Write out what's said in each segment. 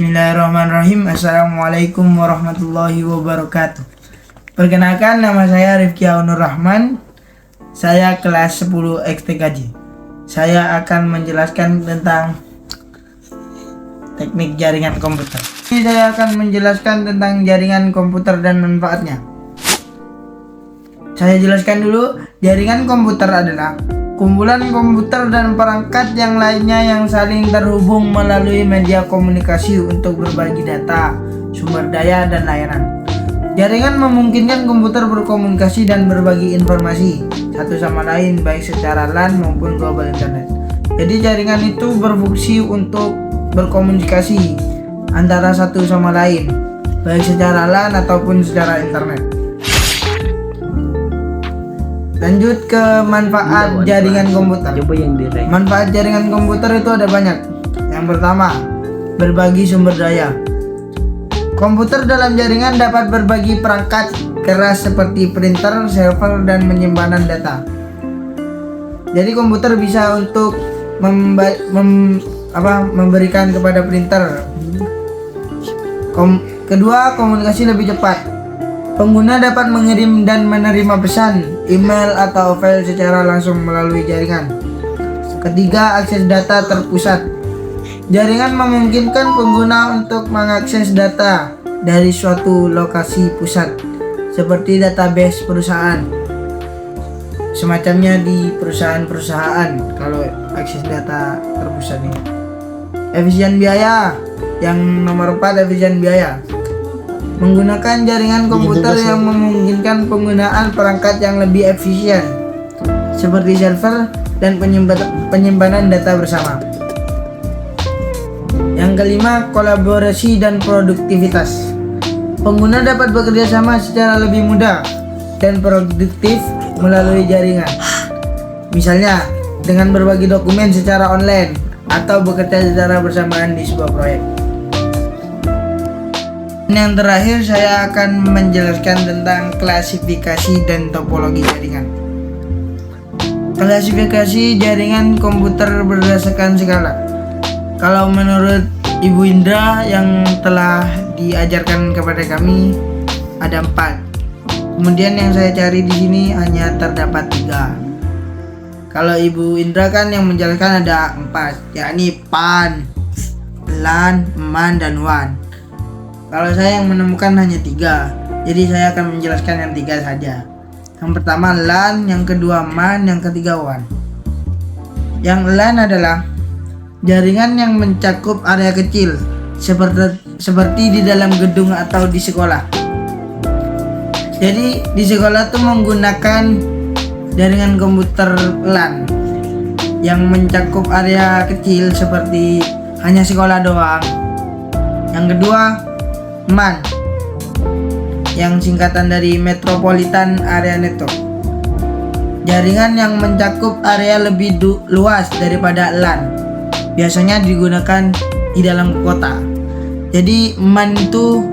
Bismillahirrahmanirrahim. Assalamualaikum warahmatullahi wabarakatuh. Perkenalkan, nama saya Rifki Aunur Rahman. Saya kelas 10 XTKJ. Saya akan menjelaskan tentang teknik jaringan komputer. Saya akan menjelaskan tentang jaringan komputer dan manfaatnya. Saya jelaskan dulu, jaringan komputer adalah kumpulan komputer dan perangkat yang lainnya yang saling terhubung melalui media komunikasi untuk berbagi data, sumber daya, dan layanan. Jaringan memungkinkan komputer berkomunikasi dan berbagi informasi satu sama lain, baik secara LAN maupun global internet. Jadi jaringan itu berfungsi untuk berkomunikasi antara satu sama lain, baik secara LAN ataupun secara internet. Lanjut ke manfaat jaringan komputer. Manfaat jaringan komputer itu ada banyak. Yang pertama, berbagi sumber daya. Komputer dalam jaringan dapat berbagi perangkat keras seperti printer, server, dan penyimpanan data. Jadi komputer bisa untuk memberikan kepada printer. Kedua, komunikasi lebih cepat. Pengguna dapat mengirim dan menerima pesan, email, atau file secara langsung melalui jaringan. Ketiga, akses data terpusat. Jaringan memungkinkan pengguna untuk mengakses data dari suatu lokasi pusat, seperti database perusahaan. Semacamnya di perusahaan-perusahaan kalau akses data terpusat ini. Efisien biaya. Yang nomor 4, efisien biaya. Menggunakan jaringan komputer yang memungkinkan penggunaan perangkat yang lebih efisien, seperti server dan penyimpanan data bersama. Yang kelima, kolaborasi dan produktivitas. Pengguna dapat bekerja sama secara lebih mudah dan produktif melalui jaringan. Misalnya, dengan berbagi dokumen secara online atau bekerja secara bersamaan di sebuah proyek. Yang terakhir, saya akan menjelaskan tentang klasifikasi dan topologi jaringan. Klasifikasi jaringan komputer berdasarkan skala. Kalau menurut Ibu Indra yang telah diajarkan kepada kami ada 4. Kemudian yang saya cari di sini hanya terdapat 3. Kalau Ibu Indra kan yang menjelaskan ada 4, yakni PAN, LAN, MAN, dan WAN. Kalau saya yang menemukan hanya 3, jadi saya akan menjelaskan yang 3 saja. Yang pertama LAN, yang kedua MAN, yang ketiga WAN. Yang LAN adalah jaringan yang mencakup area kecil, seperti di dalam gedung atau di sekolah. Jadi di sekolah tuh menggunakan jaringan komputer LAN yang mencakup area kecil seperti hanya sekolah doang. Yang kedua MAN, yang singkatan dari Metropolitan Area Network, jaringan yang mencakup area lebih luas daripada LAN, biasanya digunakan di dalam kota. Jadi MAN itu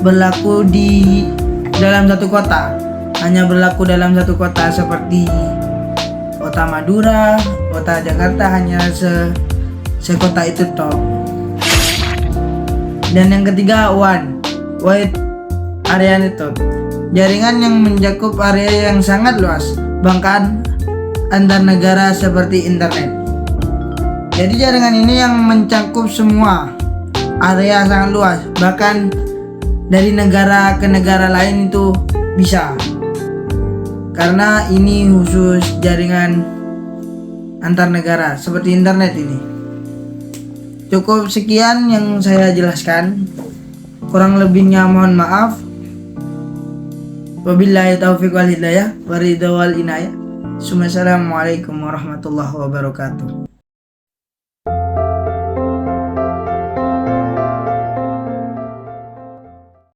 berlaku di dalam satu kota, hanya berlaku dalam satu kota seperti kota Madura, kota Jakarta, hanya sekota itu toh. Dan yang ketiga WAN, Wide Area Network, jaringan yang mencakup area yang sangat luas, bahkan antar negara seperti internet. Jadi jaringan ini yang mencakup semua area sangat luas, bahkan dari negara ke negara lain itu bisa. Karena ini khusus jaringan antar negara seperti internet ini. Cukup sekian yang saya jelaskan. Kurang lebihnya mohon maaf. Wabillahi taufiq wal hidayah, waridha wal inayah. Assalamualaikum warahmatullahi wabarakatuh.